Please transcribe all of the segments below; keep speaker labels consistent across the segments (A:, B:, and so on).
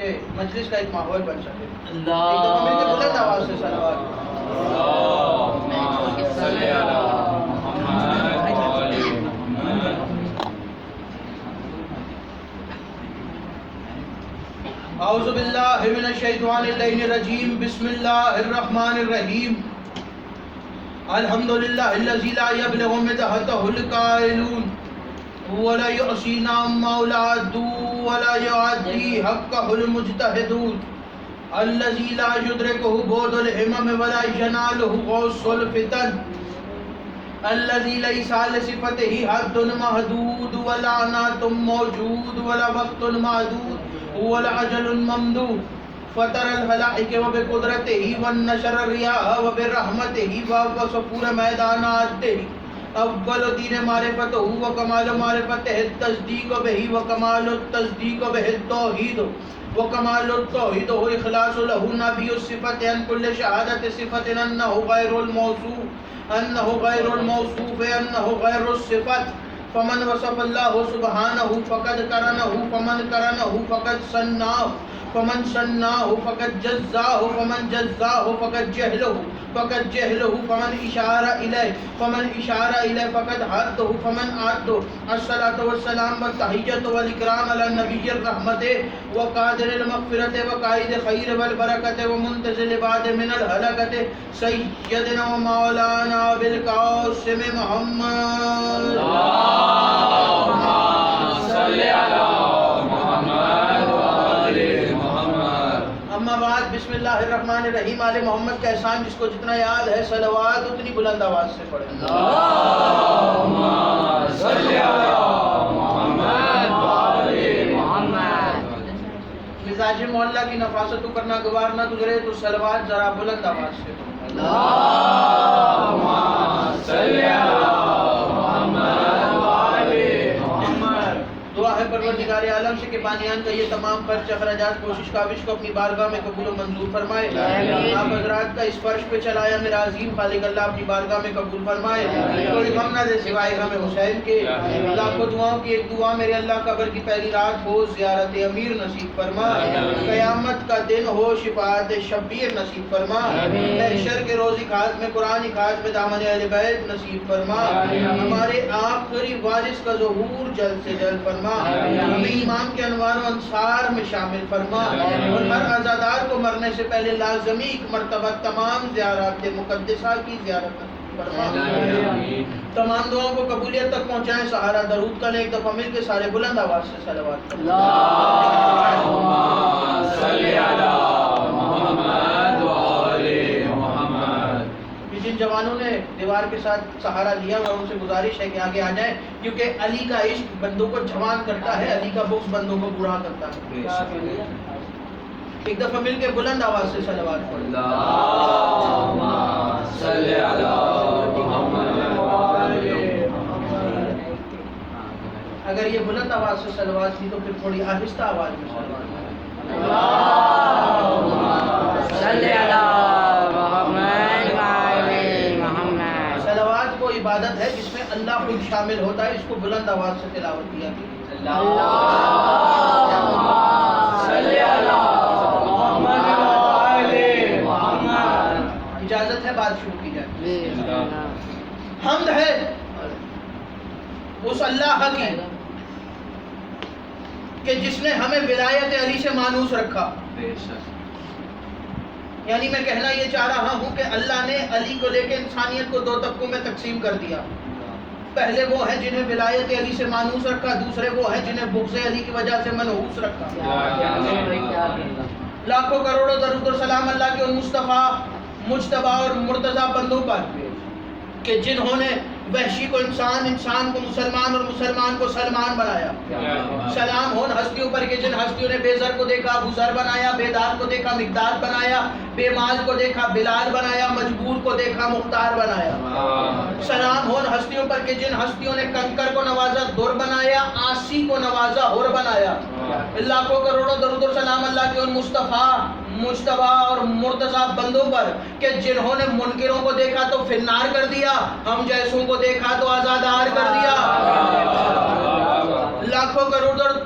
A: کہ مجلس کا ایک ماحول بن سکے. ایک دفعہ مل کے بلند آواز سے صلوات. اعوذ باللہ من الشیطان اللعین الرجیم. بسم اللہ الرحمن الرحیم. الحمدللہ الذی لا یبلغ مدحتہ القائلون ولا یعصینا عما اولادوا ولا یعدی حقہ المجتہدون الذی لا یدرکہ بعد الہمم ولا ینالہ غوث الفتن الذی لیس لصفتہ حد محدود ولا نعت موجود ولا وقت معدود ولا اجل ممدود فطر الخلائق وبقدرته والنشر الرياح وبرحمته وصفور میداناته اول دین معرفته وکمال معرفته التصدیق به وکمال التصدیق به التوحید وکمال التوحید واخلاص له نبی الصفات عن كل شهادة صفات انه غیر الموصوف انه غیر الصفات فمن وصف اللہ سبحانہ فقد کرنہ فمن کرنہ فقد سناہ فمن سناہ فقد جزاہ فمن جزاہ فقد جہلہ فمن اشارہ الیہ فقد حدہ فمن عدہ. الصلاۃ والسلام والتحیۃ والاکرام علی نبی الرحمت وقادر المغفرۃ وقائد خیر والبرکۃ ومنتزل بعد من الہلکۃ سیدنا و مولانا بالقاسم محمد. اللہم صلی علی محمد وآل محمد. اما بعد بسم اللہ الرحمن الرحیم. آل محمد کا احسان جس کو جتنا یاد ہے صلوات اتنی بلند آواز سے پڑھیں. اللہم صلی علی محمد وآل محمد. مزاج محلہ کی نفاست کرنا گوار نہ گزرے تو صلوات ذرا بلند آواز سے پڑھیں. اللہم صلی علی محمد وآل محمد. دعا ہے پروردگار عالم سے کہ بانیان کا یہ تمام خرچ اخراجات کوشش کاوش کو اپنی بارگاہ میں قبول و منظور فرمائے. آپ حضرات کا اس فرش پہ چلایا میرا عظیم خالق اللہ اپنی بارگاہ میں قبول فرمائے. کوئی غم نہ دے سوائے غم حسین کے. لاکھوں دعاؤں کی ایک دعا میرے اللہ قبر کی پہلی رات ہو زیارت امیر نصیب فرما. قیامت کا دن ہو شفاعت شبیر نصیب فرما. محشر کے روز اخاذ میں قرآن اخاذ میں دامن اہل بیت نصیب فرما. ہمارے آخری وارث کا ظہور جلد سے جلد فرما. ہمیں ایمان کے انوار و انصار میں شامل فرما اور ہر عزادار کو مرنے سے پہلے لازمی ایک مرتبہ تمام زیارات مقدسہ کی زیارت فرما. تمام دعاؤں کو قبولیت تک پہنچائیں. سہارا درود کا لیں ایک دفعہ مل کے سارے بلند آواز سے صلوات. اللہم صلی علی محمد وآل محمد. جن جوانوں نے دیوار کے ساتھ سہارا لیا اور ان سے گزارش ہے کہ آگے آ جائیں کیونکہ علی کا عشق بندوں کو جوان کرتا ہے, علی کا بغض بندوں کو بوڑھا کرتا ہے. ایک دفعہ مل کے بلند آواز سے صلوات پڑھیں. اللہم صلی علی محمد وآل محمد. اگر یہ بلند آواز سے صلوات تھی تو پھر تھوڑی آہستہ آواز میں صلوات پڑھیں. اللہم صلی علی محمد وآل محمد. صلوات کو عبادت ہے جس میں اللہ خود شامل ہوتا ہے. اس کو بلند آواز سے تلاوت کیا گیا. اللہم صلی علی محمد وآل محمد. اجازت ہے بات شروع کی جائے. حمد ہے اس اللہ کی کہ جس نے ہمیں ولایت علی سے مانوس رکھا. یعنی میں کہنا یہ چاہ رہا ہوں کہ اللہ نے علی کو لے کے انسانیت کو دو طبقوں میں تقسیم کر دیا. پہلے وہ ہیں جنہیں ولایت علی سے مانوس رکھا, دوسرے وہ ہیں جنہیں بغض علی کی وجہ سے منحوس رکھا. لاکھوں کروڑوں درود و سلام اللہ کے ان مصطفیٰ مجتبیٰ اور مرتضیٰ بندوں پر کہ جنہوں نے وحشی کو انسان, انسان کو مسلمان اور مسلمان کو سلمان بنایا. سلام ہون ہستیوں پر کہ جن ہستیوں نے بے زر کو دیکھا ابو ذر بنایا, بے دار کو دیکھا مقداد بنایا, بے مال کو دیکھا بلال بنایا, مجبور کو دیکھا مختار بنایا. سلام ہون ہستیوں پر کہ جن ہستیوں نے کنکر کو نوازا در بنایا, آسی کو نوازا ہر بنایا. لاکھوں کروڑوں درود و سلام اللہ کے ان مصطفیٰ مجتبیٰ اور مرتضیٰ بندوں پر کہ جنہوں نے منکروں کو دیکھا تو فنار کر دیا, ہم جیسوں کو دیکھا تو آزادار کر دیا. لاکھوں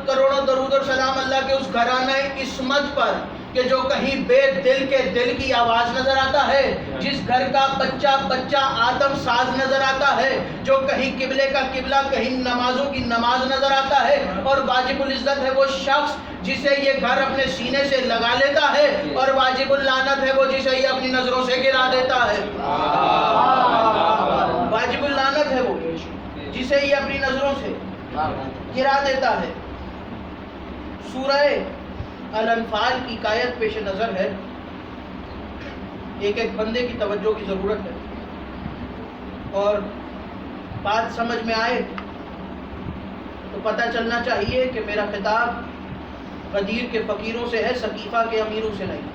A: کروڑوں درود اور سلام اللہ کے اس گھرانہ عصمت پر کہ جو کہیں بے دل کے دل کی آواز نظر آتا ہے، جس گھر کا بچہ بچہ آدم ساز نظر آتا ہے، جو کہیں قبلے کا قبلہ، کہیں نمازوں کی نماز نظر آتا ہے، اور واجب العزت ہے وہ شخص جسے یہ گھر اپنے سینے سے لگا لیتا ہے، اور واجب اللعنت ہے وہ جسے یہ اپنی نظروں سے گرا دیتا ہے۔ واجب اللعنت ہے وہ جسے یہ اپنی نظروں سے گرا دیتا ہے۔ سورہ الانفال کی آیت پیش نظر ہے، ایک ایک بندے کی توجہ کی ضرورت ہے، اور بات سمجھ میں آئے تو پتہ چلنا چاہیے کہ میرا خطاب غدیر کے فقیروں سے ہے، سقیفہ کے امیروں سے نہیں۔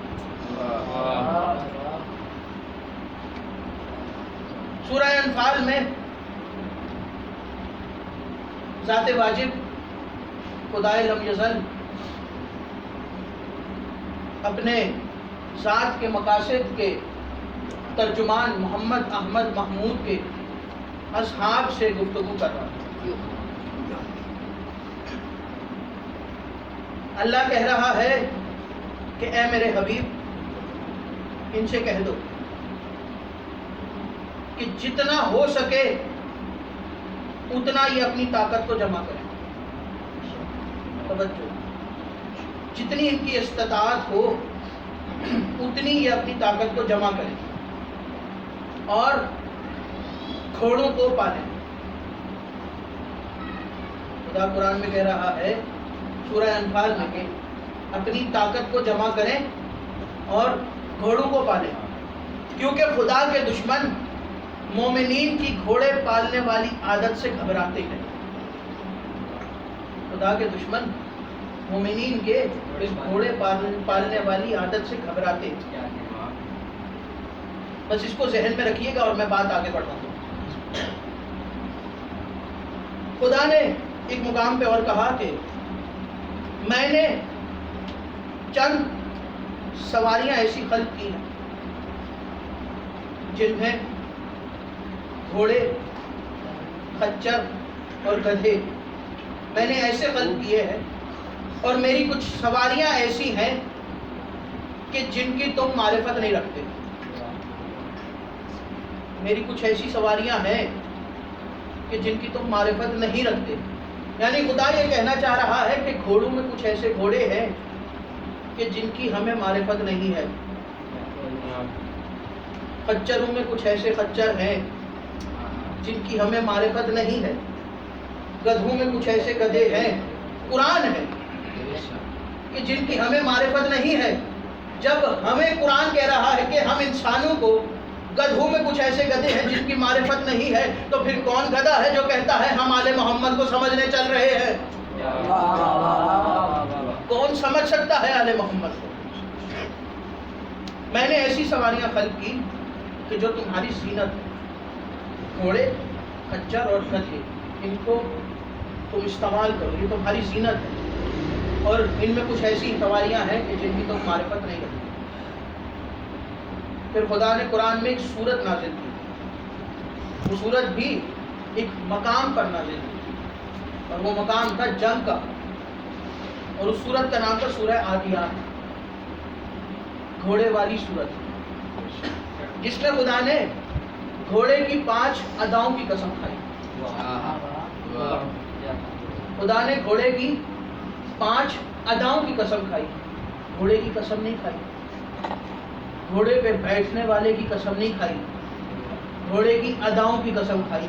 A: سورہ انفال میں ذات واجب خدائے لم یزل اپنے ذات کے مقاصد کے ترجمان محمد احمد محمود کے اصحاب سے گفتگو کر رہا ہے۔ اللہ کہہ رہا ہے کہ اے میرے حبیب ان سے کہہ دو کہ جتنا ہو سکے اتنا یہ اپنی طاقت کو جمع کریں۔ توجہ، جتنی ان کی استطاعت ہو اتنی یہ اپنی طاقت کو جمع کریں اور گھوڑوں کو پالیں۔ خدا قرآن میں کہہ رہا ہے سورہ انفال میں کہ اپنی طاقت کو جمع کریں اور گھوڑوں کو پالیں، کیونکہ خدا کے دشمن مومنین کی گھوڑے پالنے والی عادت سے گھبراتے ہیں۔ خدا کے دشمن مومنین کے اس گھوڑے پالنے والی عادت سے گھبراتے ہیں۔ بس اس کو ذہن میں رکھیے گا اور میں بات آگے بڑھاؤں گا۔ خدا نے ایک مقام پہ اور کہا کہ میں نے چند سواریاں ایسی خلق کی ہیں جن میں گھوڑے، خچر اور گدھے میں نے ایسے خلق کیے ہیں، اور میری کچھ سواریاں ایسی ہیں کہ جن کی تم معرفت نہیں رکھتے۔ میری کچھ ایسی سواریاں ہیں کہ جن کی تم معرفت نہیں رکھتے۔ یعنی خدا یہ کہنا چاہ رہا ہے کہ گھوڑوں میں کچھ ایسے گھوڑے ہیں کہ جن کی ہمیں معرفت نہیں ہے، خچروں میں کچھ ایسے خچر ہیں جن کی ہمیں معرفت نہیں ہے، گدھوں میں کچھ ایسے گدھے ہیں، قرآن ہے کہ جن کی ہمیں معرفت نہیں ہے۔ جب ہمیں قرآن کہہ رہا ہے کہ ہم انسانوں کو گدھوں میں کچھ ایسے گدھے ہیں جن کی معرفت نہیں ہے، تو پھر کون گدھا ہے جو کہتا ہے ہم آل محمد کو سمجھنے چل رہے ہیں؟ کون سمجھ سکتا ہے آل محمد کو؟ میں نے ایسی سواریاں خلق کی کہ جو تمہاری زینت ہے۔ گھوڑے، خچر اور گدھے، ان کو تم استعمال کرو، یہ تمہاری زینت ہے، اور ان میں کچھ ایسی سواریاں ہیں کہ جن کی تم معرفت نہیں رکھتے۔ پھر خدا نے قرآن میں ایک سورت نازل کی، وہ سورت بھی ایک مقام پر نازل کی، اور وہ مقام تھا جنگ کا، اور اس سورت کا نام تھا سورہ عادیات، گھوڑے والی سورت، جس میں خدا نے گھوڑے کی 5 اداؤں کی قسم کھائی۔ خدا نے گھوڑے کی 5 اداؤں کی قسم کھائی، گھوڑے کی قسم نہیں کھائی، گھوڑے پہ بیٹھنے والے کی قسم نہیں کھائی، گھوڑے کی اداؤں کی قسم کھائی۔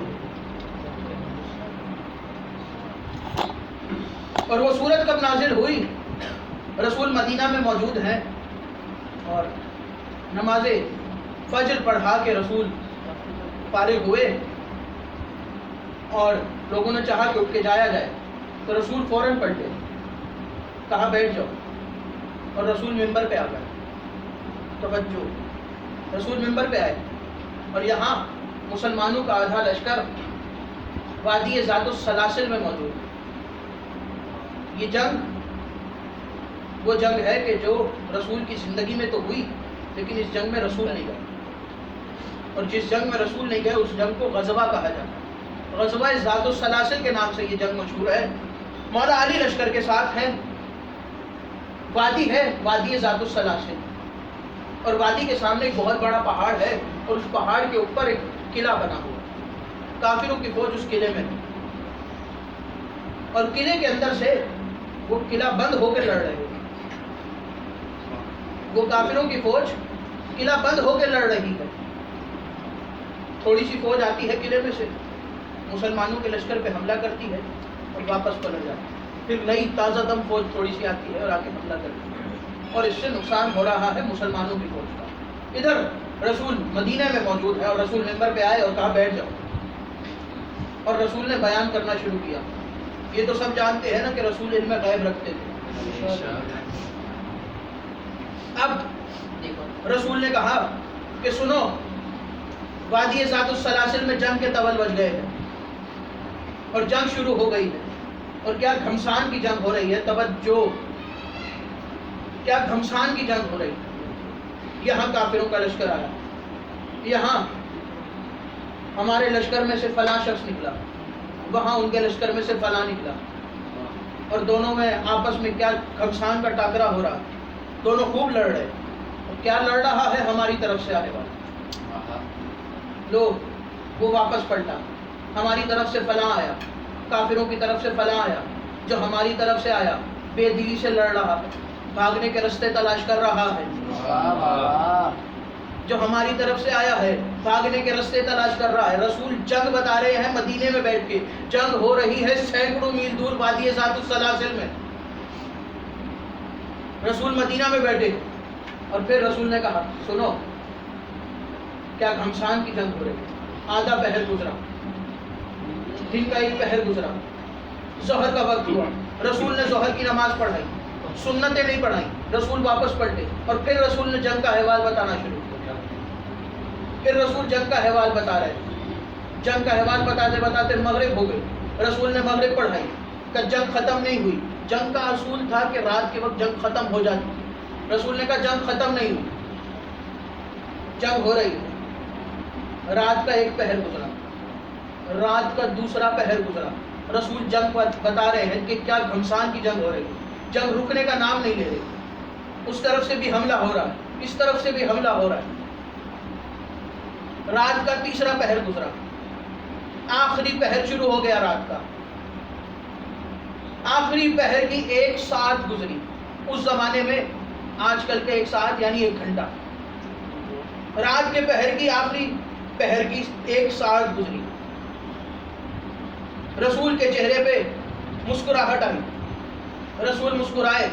A: اور وہ سورت کب نازل ہوئی؟ رسول مدینہ میں موجود ہیں، اور نماز فجر پڑھا کے رسول فارغ ہوئے، اور لوگوں نے چاہا کہ اٹھ کے جایا جائے، تو رسول فوراً پڑھ گئے، کہا بیٹھ جاؤ، اور رسول ممبر پہ آ گئے۔ توجہ، رسول ممبر پہ آئے، اور یہاں مسلمانوں کا آدھا لشکر وادی ذات السلاسل میں موجود ہے۔ یہ جنگ وہ جنگ ہے کہ جو رسول کی زندگی میں تو ہوئی، لیکن اس جنگ میں رسول نہیں گئے، اور جس جنگ میں رسول نہیں گئے اس جنگ کو غزوہ کہا جاتا ہے۔ غزوہ ذات السلاسل کے نام سے یہ جنگ مشہور ہے، مولا علی لشکر کے ساتھ ہیں. وادی ہے، وادی ذات السلاسل، اور وادی کے سامنے ایک بہت بڑا پہاڑ ہے، اور اس پہاڑ کے اوپر ایک قلعہ بنا ہوا. کافروں کی فوج اس قلعے میں ہے، اور قلعے کے اندر سے وہ قلعہ بند ہو کے لڑ رہے ہیں. وہ کافروں کی فوج قلعہ بند ہو کے لڑ رہی ہے. تھوڑی سی فوج آتی ہے قلعے میں سے، مسلمانوں کے لشکر پہ حملہ کرتی ہے اور واپس پلٹ جاتی ہے. پھر نئی تازہ دم فوج تھوڑی سی آتی ہے اور آ کے حملہ کرتی ہے، اور اس سے نقصان ہو رہا ہے مسلمانوں کی فوج کا. ادھر رسول مدینہ میں موجود ہے، اور رسول ممبر پہ آئے اور کہا بیٹھ جاؤ، اور رسول نے بیان کرنا شروع کیا. یہ تو سب جانتے ہیں نا کہ رسول علم غیب رکھتے تھے. اب رسول نے کہا کہ سنو، وادی ذات السلاسل میں جنگ کے طول بج گئے ہیں، اور جنگ شروع ہو گئی ہے، اور کیا گھمسان کی جنگ ہو رہی ہے. توجہ، کیا گھمسان کی جنگ ہو رہی ہے. یہاں کافروں کا لشکر آیا، یہاں ہمارے لشکر میں سے فلاں شخص نکلا، وہاں ان کے لشکر میں سے فلاں نکلا، اور دونوں میں آپس میں کیا گھمسان کا ٹاکرا ہو رہا. دونوں خوب لڑ رہے. اور کیا لڑ رہا ہے؟ ہماری طرف سے آنے والا لوگ، وہ واپس پلٹا، ہماری طرف سے فلاں آیا، کافروں کی طرف سے فلاں آیا. جو ہماری طرف سے آیا بے دلی سے لڑ رہا ہے، بھاگنے کے رستے تلاش کر رہا ہے. جو ہماری طرف سے آیا ہے بھاگنے کے رستے تلاش کر رہا ہے. رسول جنگ بتا رہے ہیں مدینے میں بیٹھ کے. جنگ ہو رہی ہے سینکڑوں میل دور وادی ذات السلاسل میں. رسول مدینہ میں بیٹھے، اور پھر رسول نے کہا سنو، کیا گھمسان کی جنگ ہو رہی ہے. آدھا پہر گزرا، دن کا ایک پہر گزرا، ظہر کا وقت ہوا. رسول نے ظہر کی نماز پڑھائی، سنتیں نہیں پڑھائی. رسول واپس پلٹے، اور پھر رسول نے جنگ کا احوال بتانا شروع کیا. پھر رسول جنگ کا احوال بتا رہے. جنگ کا احوال بتاتے بتاتے مغرب ہو گئی. رسول نے مغرب پڑھائی کہ جنگ ختم نہیں ہوئی. جنگ کا اصول تھا کہ رات کے وقت جنگ ختم ہو جاتی. رسول نے کہا جنگ ختم نہیں ہوئی، جنگ ہو رہی ہے. رات کا ایک پہر گزرا، رات کا دوسرا پہر گزرا. رسول جنگ بتا رہے ہیں کہ کیا گھمسان کی جنگ ہو رہی ہے. جنگ رکنے کا نام نہیں لے رہی. اس طرف سے بھی حملہ ہو رہا ہے، اس طرف سے بھی حملہ ہو رہا ہے. رات کا تیسرا پہر گزرا، آخری پہر شروع ہو گیا. رات کا آخری پہر کی 1 ساعت گزری. اس زمانے میں آج کل کے 1 ساعت یعنی 1 گھنٹہ. رات کے پہر کی آخری پہر کی 1 ساعت گزری. رسول کے چہرے پہ مسکراہٹ آئی. رسول مسکرائے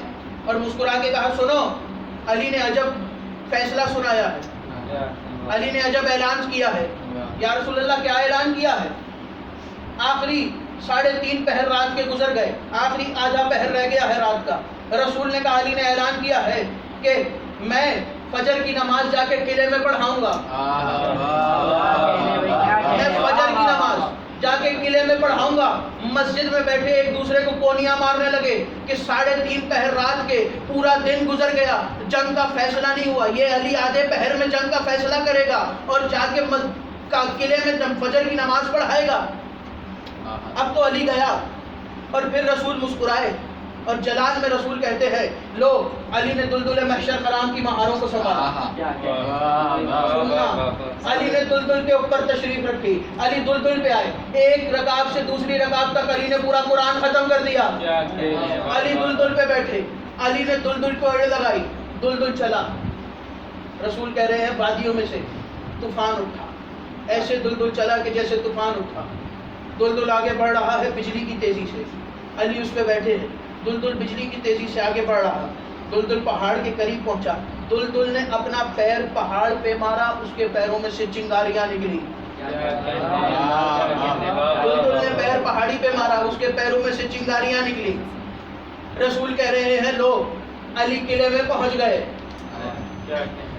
A: اور مسکرا کے کہا سنو، علی نے عجب فیصلہ سنایا ہے، علی نے عجب اعلان کیا ہے. یا رسول اللہ کیا اعلان کیا ہے؟ آخری 3.5 پہر رات کے گزر گئے، آخری آدھا پہر رہ گیا ہے رات کا. رسول نے کہا علی نے اعلان کیا ہے کہ میں فجر کی نماز جا کے قلعے میں پڑھاؤں گا. میں فجر کی نماز جا کے قلعے میں پڑھاؤں گا. مسجد میں بیٹھے ایک دوسرے کو کونیاں مارنے لگے کہ 3.5 پہر رات کے پورا دن گزر گیا، جنگ کا فیصلہ نہیں ہوا. یہ علی آدھے پہر میں جنگ کا فیصلہ کرے گا اور جا کے قلعے میں فجر کی نماز پڑھائے گا. اب تو علی گیا. اور پھر رسول مسکرائے اور جلال میں رسول کہتے ہیں لو، علی نے دلدل محشر کرام کی مہاروں کو سنبھالا. علی نے دلدل کے اوپر تشریف رکھی. علی دلدل پہ آئے، ایک رکعت سے دوسری رکعت تک علی نے پورا قرآن ختم کر دیا. علی دلدل پہ بیٹھے، علی نے دلدل کو اڑ لگائی، دلدل چلا. رسول کہہ رہے ہیں وادیوں میں سے طوفان اٹھا، ایسے دلدل چلا کہ جیسے طوفان اٹھا. دلدل آگے بڑھ رہا ہے بجلی کی تیزی سے. علی اس پہ بیٹھے ہیں، دلدل بجلی کی تیزی سے آگے بڑھ رہا. دلدل پہاڑ کے قریب پہنچا. دلدل نے اپنا پیر پہاڑ پہ مارا، اس کے پیروں میں سے چنگاریاں نکلی. دلدل نے پیر پہاڑی پہ مارا، اس کے پیروں میں سے چنگاریاں نکلی. رسول کہہ رہے ہیں لو، علی قلعے میں پہنچ گئے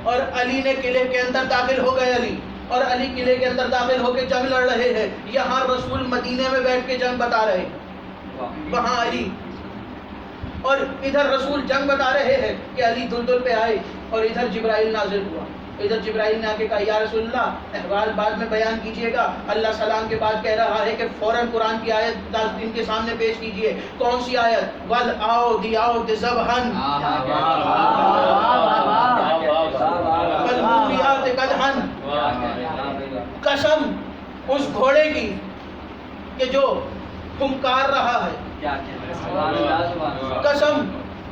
A: اور علی نے قلعے کے اندر داخل ہو گئے. علی اور علی قلعے کے اندر داخل ہو کے جنگ لڑ رہے ہیں. یہاں رسول مدینے میں بیٹھ کے جنگ بتا رہے ہیں، وہاں علی، اور ادھر رسول جنگ بتا رہے ہیں کہ علی دلدل پہ آئے اور ادھر جبرائیل نازل ہوا. ادھر جبرائیل نے آ کے کہا یا رسول اللہ احوال بعد میں بیان کیجئے گا. اللہ سلام کے بعد کہہ رہا ہے کہ فوراً قرآن کی آیت ان کے سامنے پیش کیجئے. کون سی آیت؟ ول آؤ دیاؤ ذبحن فالموریات قدحن. قسم اس گھوڑے کی کہ جو پھنکار رہا ہے، قسم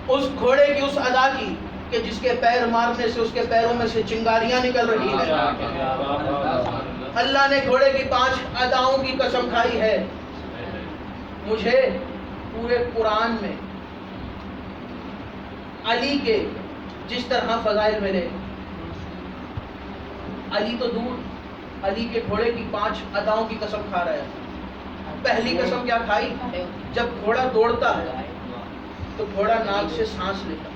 A: اس گھوڑے کی اس ادا کی کہ جس کے پیر مارنے سے اس کے پیروں میں سے چنگاریاں نکل رہی ہیں. اللہ نے گھوڑے کی 5 اداؤں کی قسم کھائی ہے. مجھے پورے قرآن میں علی کے جس طرح فضائل ملے، علی تو دور، علی کے گھوڑے کی 5 اداؤں کی قسم کھا رہا ہے. پہلی قسم کیا کھائی؟ جب گھوڑا دوڑتا ہے تو گھوڑا ناک سے سانس لیتا.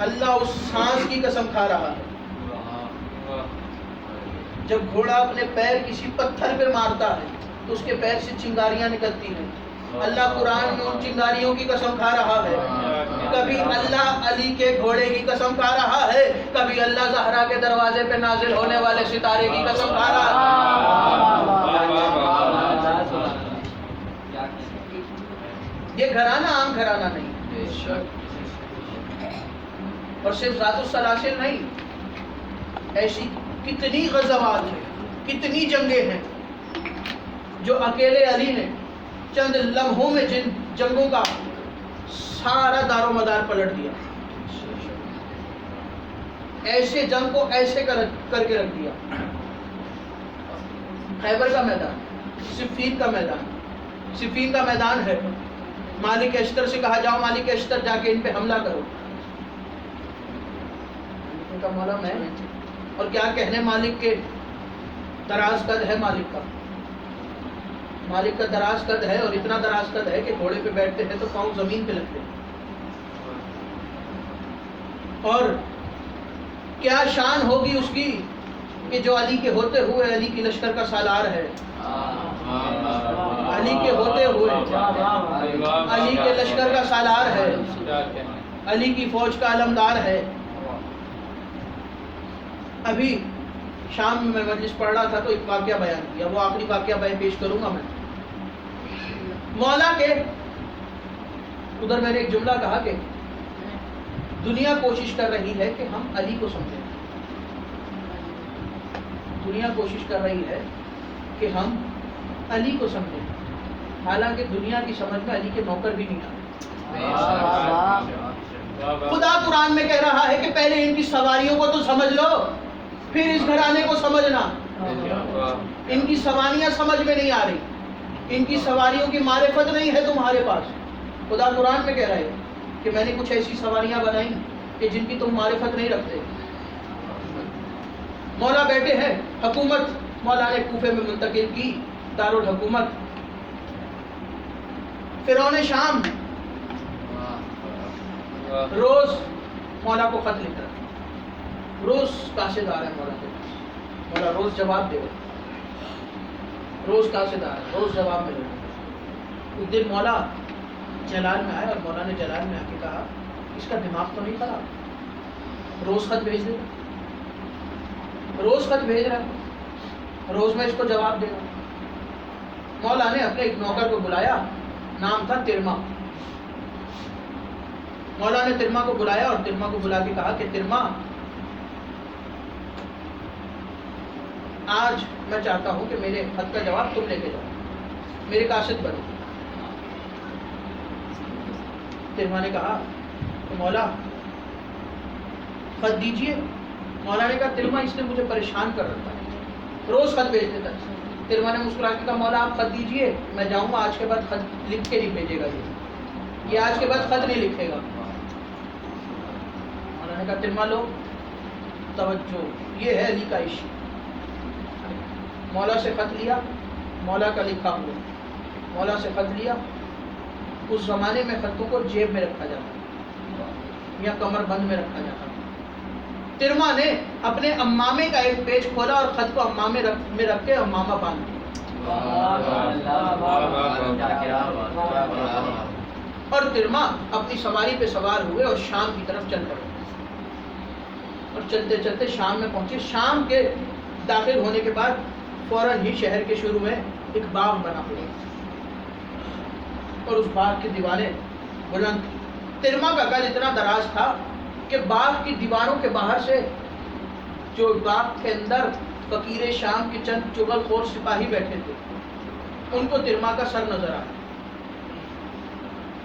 A: اللہ اس سانس کی قسم کھا رہا ہے. جب گھوڑا اپنے پیر کسی پتھر پہ مارتا ہے تو اس کے پیر سے چنگاریاں نکلتی ہیں. اللہ قرآن میں ان چنگاریوں کی قسم کھا رہا ہے. کبھی اللہ علی کے گھوڑے کی قسم کھا رہا ہے، کبھی اللہ زہرا کے دروازے پہ نازل ہونے والے ستارے کی قسم کھا رہا ہے. یہ گھرانہ عام گھرانہ نہیں، اور صرف ذات السلاسل نہیں، ایسی کتنی غزوات ہیں، کتنی جنگیں ہیں جو اکیلے علی نے چند لمحوں میں جن جنگوں کا سارا دار و مدار پلٹ دیا. ایسے جنگ کو ایسے کر کے رکھ دیا. خیبر کا میدان، صفین کا میدان. صفین کا میدان ہے، مالک اشتر سے کہا جاؤ مالک اشتر جا کے ان پہ حملہ کرو. ان کا مولا میں، اور کیا کہنے مالک کے دراز قد ہے. مالک کا دراز قد ہے، اور اتنا دراز قد ہے کہ گھوڑے پہ بیٹھتے ہیں تو پاؤں زمین پہ لگتے ہیں. اور کیا شان ہوگی اس کی کہ جو علی کے ہوتے ہوئے علی کی لشکر کا سالار ہے. علی کے ہوتے ہوئے علی کے لشکر کا سالار ہے، علی کی فوج کا علمدار ہے. ابھی شام میں مجلس پڑھ رہا تھا تو ایک واقعہ بیان کیا، وہ آخری واقعہ پیش کروں گا میں. مولا کے ادھر میں نے ایک جملہ کہا کہ دنیا کوشش کر رہی ہے کہ ہم علی کو سمجھیں. دنیا کوشش کر رہی ہے کہ ہم علی کو سمجھیں، حالانکہ دنیا کی سمجھ میں علی کے نوکر بھی نہیں آتے. خدا قرآن میں کہہ رہا ہے کہ پہلے ان کی سواریوں کو تو سمجھ لو، پھر اس گھرانے کو سمجھنا. ان کی سواریاں سمجھ میں نہیں آ رہی، ان کی سواریوں کی معرفت نہیں ہے تمہارے پاس. خدا قرآن میں کہہ رہا ہے کہ میں نے کچھ ایسی سواریاں بنائی کہ جن کی تم معرفت نہیں رکھتے. مولا بیٹھے ہیں، حکومت مولا نے کوفے میں منتقل کی، دارالحکومت. فرعون شام روز مولا کو خط لکھ رہا ہے، روز قاصد آ رہا ہے مولا کے پاس. مولا روز جواب دے رہا، روز قاصد آ رہا ہے، روز جواب مل رہا. اس دن مولا جلال میں آئے اور مولا نے جلال میں آ کے کہا اس کا دماغ تو نہیں خراب، روز خط بھیج دے رہا، روز خط بھیج رہا، روز میں اس کو جواب دے رہا. مولا نے اپنے ایک نوکر کو بلایا، نام تھا ترما. مولا نے ترما کو بلایا اور ترما کو بلا کے کہا کہ ترما، آج میں چاہتا ہوں کہ میرے خط کا جواب تم لے کے جاؤ، میرے قاصد بنو. ترما نے کہا کہ مولا خط دیجئے. مولا نے کہا ترما اس نے مجھے پریشان کر رکھا ہے، روز خط بھیج دیتا. ترما نے مسکرا کے کہا مولا آپ خط دیجئے، میں جاؤں گا، آج کے بعد خط لکھ کے نہیں بھیجے گا، یہ آج کے بعد خط نہیں لکھے گا. مولا نے کہا ترما لو توجہ، یہ ہے علی کا عشق. مولا سے خط لیا، مولا کا لکھا ہوا، مولا سے خط لیا. اس زمانے میں خطوں کو جیب میں رکھا جاتا یا کمر بند میں رکھا جاتا. ترما نے اپنے امامے کا ایک پیج کھولا اور خط کو امامے میں رکھ کے امامہ باندھ دیا. اور ترما اپنی سواری پہ سوار ہوئے اور شام کی طرف چل پڑے. اور چلتے چلتے شام میں پہنچے. شام کے داخل ہونے کے بعد فوراً ہی شہر کے شروع میں ایک باغ بنا ہوا اور اس باغ کی دیواریں بلند. ترما کا گھر اتنا دراز تھا کہ باغ کی دیواروں کے باہر سے جو باغ کے اندر فقیر شام کے چند چغل خور سپاہی بیٹھے تھے ان کو ترما کا سر نظر آیا.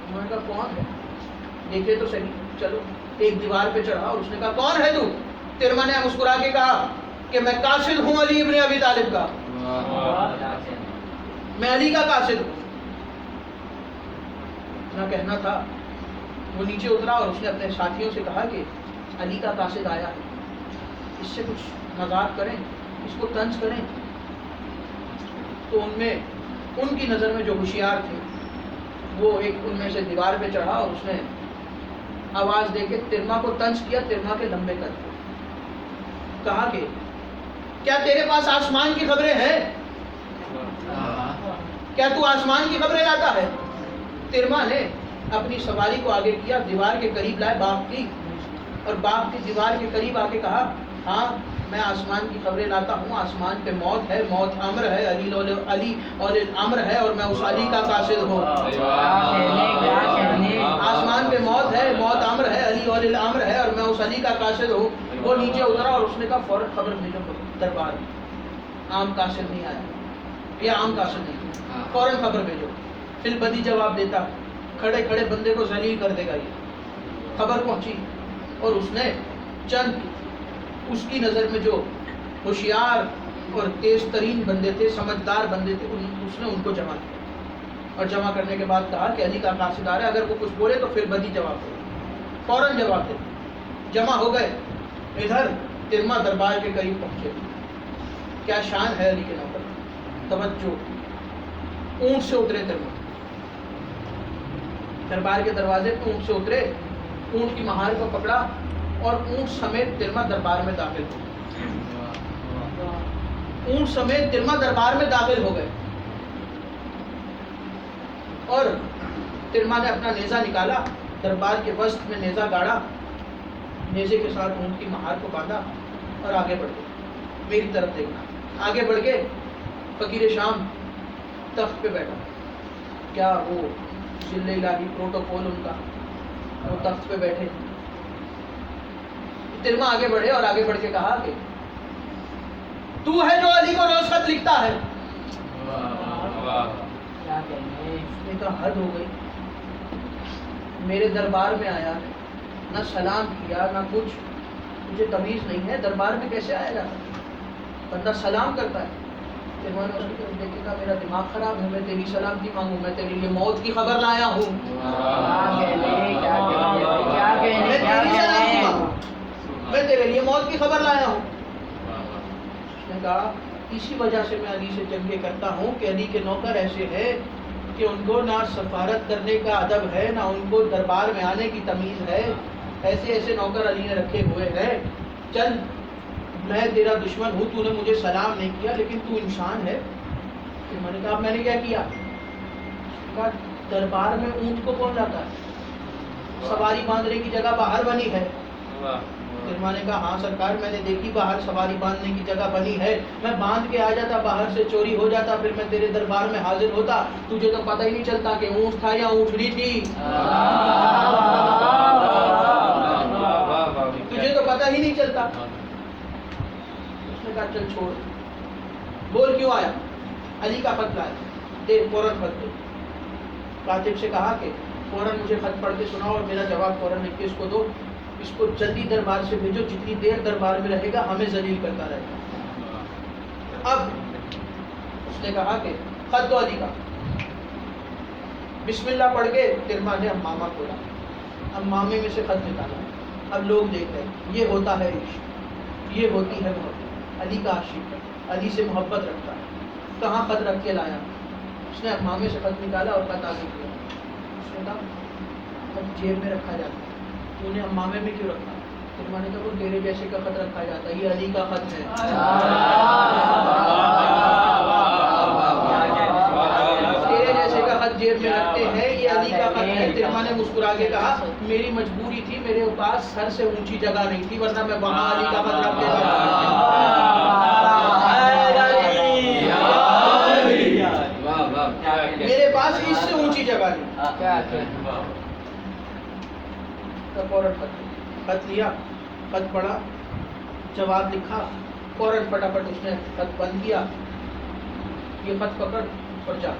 A: انہوں نے کہا کون ہے, دیکھے تو صحیح. چلو ایک دیوار پہ چڑھا اور اس نے کہا کون ہے تو؟ ترما نے مسکرا کے کہا کہ میں قاصد ہوں علی ابن ابی طالب کا, میں علی کا قاصد ہوں. اتنا کہنا تھا. وہ نیچے اترا اور اس نے اپنے ساتھیوں سے کہا کہ علی کا قاصد آیا ہے, اس سے کچھ مذاق کریں, اس کو طنز کریں. تو ان کی نظر میں جو ہوشیار تھے وہ ایک ان میں سے دیوار پہ چڑھا اور اس نے آواز دے کے ترما کو طنز کیا. ترما کے لمبے قد تھے. کہا کہ کیا تیرے پاس آسمان کی خبریں ہیں؟ کیا تو آسمان کی خبریں لاتا ہے؟ ترما نے اپنی سواری کو آگے کیا, دیوار کے قریب لائے باغ کی, اور باغ کی دیوار کے قریب آ کے کہا ہاں میں آسمان کی خبریں لاتا ہوں. آسمان پہ موت ہے, موت امر ہے, علی اور امر ہے اور میں اس علی کا قاصد ہوں. آسمان پہ موت ہے, موت امر ہے, علی اور امر ہے اور میں اس علی کا قاصد ہوں. وہ نیچے اترا اور اس نے کہا فوراً خبر بھیجو دربار میں, عام قاصد نہیں آیا, یہ عام قاصد نہیں, فوراً خبر بھیجو. پھر بدی جواب دیتا, کھڑے کھڑے بندے کو ذلیل کر دے گا. یہ خبر پہنچی اور اس نے چند اس کی نظر میں جو ہوشیار اور تیز ترین بندے تھے, سمجھدار بندے تھے, اس نے ان کو جمع کیا. اور جمع کرنے کے بعد کہا کہ علی کا قاصد آ رہا ہے, اگر وہ کچھ بولے تو پھر بدی جواب دے. فوراً جواب دے. جمع ہو گئے. ادھر ترما دربار کے قریب پہنچے. کیا شان ہے علی کے نوکر, توجہ. اونٹ سے اترے ترما, دربار کے دروازے پہ اونٹ سے اترے, اونٹ کی مہار کو پکڑا اور اونٹ سمیت ترما دربار میں داخل ہو گئے. اونٹ سمیت ترما دربار میں داخل ہو گئے اور ترما نے اپنا نیزہ نکالا, دربار کے وسط میں نیزہ گاڑا, نیزے کے ساتھ اونٹ کی مہار کو باندھا اور آگے بڑھ گئے. میری طرف دیکھنا. آگے بڑھ کے فقیر شام تخت پہ بیٹھا. کیا وہ ذل الہی پروٹوکول ان کا, وہ تخت پہ بیٹھے. ترما آگے بڑھے اور آگے بڑھ کے کہا کہ تو ہے جو علی کو روز خط لکھتا ہے. اس نے کہا حد ہو گئی, میرے دربار میں آیا, نہ سلام کیا نہ کچھ, مجھے تمیز نہیں ہے, دربار میں کیسے آیا جاتا ہے, بندہ سلام کرتا ہے. ترما نے اس کی طرف دیکھے کہا میرا دماغ خراب ہے, میں تیری سلامتی مانگوں, میں تیرے لیے موت کی خبر لایا ہوں. میں تیرے لیے موت کی خبر لایا ہوں. اس نے کہا اسی وجہ سے میں علی سے جنگیں کرتا ہوں کہ علی کے نوکر ایسے ہیں کہ ان کو نہ سفارت کرنے کا ادب ہے, نہ ان کو دربار میں آنے کی تمیز ہے. ایسے ایسے نوکر علی نے رکھے ہوئے ہیں. چل میں تیرا دشمن ہوں, تو نے مجھے سلام نہیں کیا لیکن تو انسان ہے. پھر میں نے کہا میں نے کیا کیا؟ کہا دربار میں اونٹ کو کون لاتا ہے, سواری باندھنے کی جگہ باہر بنی ہے. ترما نے کہا ہاں سرکار میں نے دیکھی باہر سواری باندھنے کی جگہ بنی ہے, میں باندھ کے آ جاتا, باہر سے چوری ہو جاتا, پھر میں تیرے دربار میں حاضر ہوتا. تجھے تو پتہ ہی نہیں چلتا کہ اونٹ تھا یا اونٹنی تھی. تجھے تو پتہ ہی نہیں چلتا. اس نے کہا چل چھوڑ, بول کیوں آیا؟ علی کا خط لایا. دے فوراً خط دے. کاتب سے کہا کہ فوراً مجھے خط پڑھ کے سناؤ اور میرا جواب فوراً لکھ کے اس کو دو. اس کو جلدی دربار سے بھیجو, جتنی دیر دربار میں رہے گا ہمیں ذلیل کرتا رہے گا. اب اس نے کہا کہ خط دو علی کا. بسم اللہ پڑھ کے ترما نے امامہ کھولا, امامے میں سے خط نکالا. اب لوگ دیکھ رہے ہیں, یہ ہوتا ہے عشق, یہ ہوتی ہے محبت. علی کا عاشق, علی سے محبت رکھتا ہے. کہاں خط رکھ کے لایا؟ اس نے امامے سے خط نکالا اور خط آگے کیا. اس نے کہا خط جیب میں رکھا جاتا ہے, تو نے امامے میں کیوں رکھا؟ ترما نے کہا وہ تیرے جیسے کا خط رکھا جاتا ہے, یہ علی کا خط ہے. تیرے جیسے کا خط جیب میں رکھتے ہیں, یہ علی کا خط ہے. ترما نے مسکرا کے کہا میری مجبوری تھی، میرے پاس سر سے اونچی جگہ نہیں تھی، ورنہ میں وہاں علی کا خط رکھ دیتا۔ میرے پاس اس سے اونچی جگہ نہیں۔ فوراً خط لیا، خط پڑھا، جواب لکھا، فوراً فٹافٹ اس نے خط بند کیا، یہ خط پکڑ اور جا۔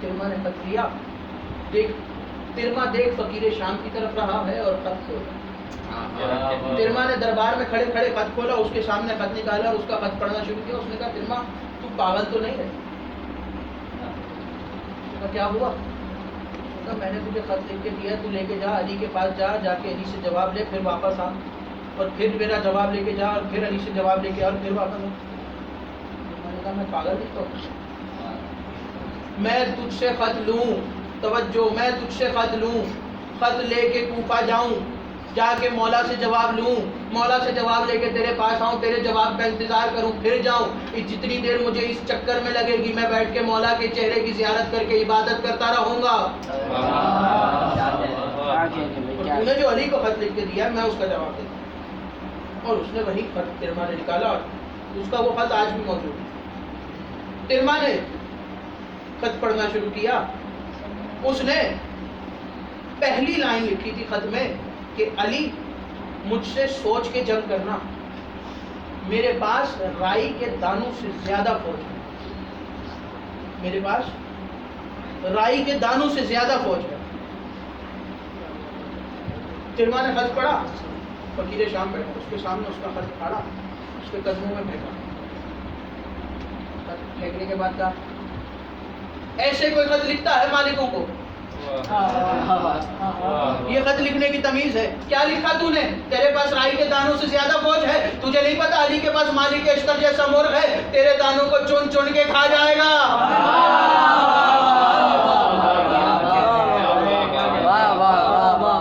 A: ترما نے خط لیا، ترما دیکھ فقیر شام کی طرف رہا ہے اور خط کھولا۔ ترما نے دربار میں کھڑے کھڑے خط کھولا، اس کے سامنے خط نکالا اور اس کا خط پڑھنا شروع کیا۔ اس نے کہا ترما تو پاگل تو نہیں ہے؟ کیا ہوا؟ میں نے تجھے خط لکھ کے دیا، تو لے کے جا، علی کے پاس جا، جا کے علی سے جواب لے، پھر واپس آ، اور پھر میرا جواب لے کے جا، اور پھر علی سے جواب لے کے اور پھر واپس آ۔ میں نے کہا میں پاگل نہیں تو، میں تجھ سے خط لوں، توجہ، میں تجھ سے خط لوں، خط لے کے کوفہ جاؤں، جا کے مولا سے جواب لوں، مولا سے جواب لے کے تیرے پاس آؤں، تیرے جواب کا انتظار کروں، پھر جاؤں، جتنی دیر مجھے اس چکر میں لگے گی میں بیٹھ کے مولا کے چہرے کی زیارت کر کے عبادت کرتا رہوں گا۔ اور نے جو علی کو خط لکھ کے دیا میں اس کا جواب دیتا ہوں، اور اس نے وہی خط ترما نے نکالا، اور اس کا وہ خط آج بھی موجود ہے۔ ترما نے خط پڑھنا شروع کیا، اس نے پہلی لائن لکھی تھی خط میں کہ علی مجھ سے سوچ کے جنگ کرنا، میرے پاس رائی کے دانوں سے زیادہ فوج ہے، میرے پاس رائی کے دانوں سے زیادہ فوج ہے۔ ترما نے خط پڑھا، فقیر شام بیٹھا، اس کے سامنے اس کا خط پھاڑا، اس کے قدموں میں پھینکا، خط پھینکنے کے بعد کہا ایسے کوئی خط لکھتا ہے مالکوں کو؟ یہ خط لکھنے کی تمیز ہے؟ کیا لکھا تو نے؟ تیرے پاس رائی کے دانوں سے زیادہ فوج ہے، تجھے نہیں پتا علی کے پاس مالک اشتر جیسا مرغ ہے، تیرے دانوں کو چن چن کے کھا جائے گا۔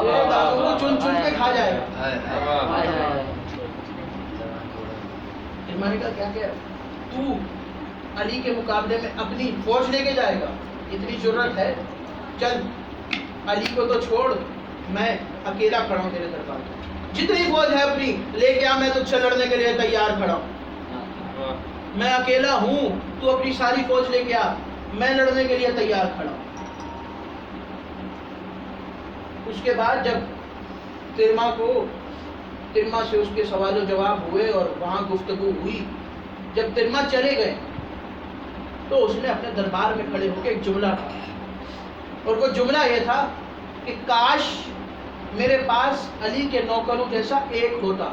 A: تیرے دانوں کو چن چن کے کھا جائے گا۔ میں نے کہا کیا کہہ رہا تو علی کے مقابلے میں اپنی فوج لے کے جائے گا؟ اتنی ضرورت ہے؟ چل علی کو تو چھوڑ، میں اکیلا کھڑا ہوں تیرے دربار میں، جتنی فوج ہے اپنی لے کے آ، میں تجھ سے لڑنے کے لیے تیار کھڑا ہوں، میں اکیلا ہوں، تو اپنی ساری فوج لے کے آ، میں لڑنے کے لیے تیار کھڑا ہوں۔ اس کے بعد جب ترما سے اس کے سوال و جواب ہوئے اور وہاں گفتگو ہوئی، جب ترما چلے گئے تو اس نے اپنے دربار میں کھڑے ہو کے ایک جملہ کہا، اور وہ جملہ یہ تھا کہ کاش میرے پاس علی کے نوکروں جیسا ایک ہوتا،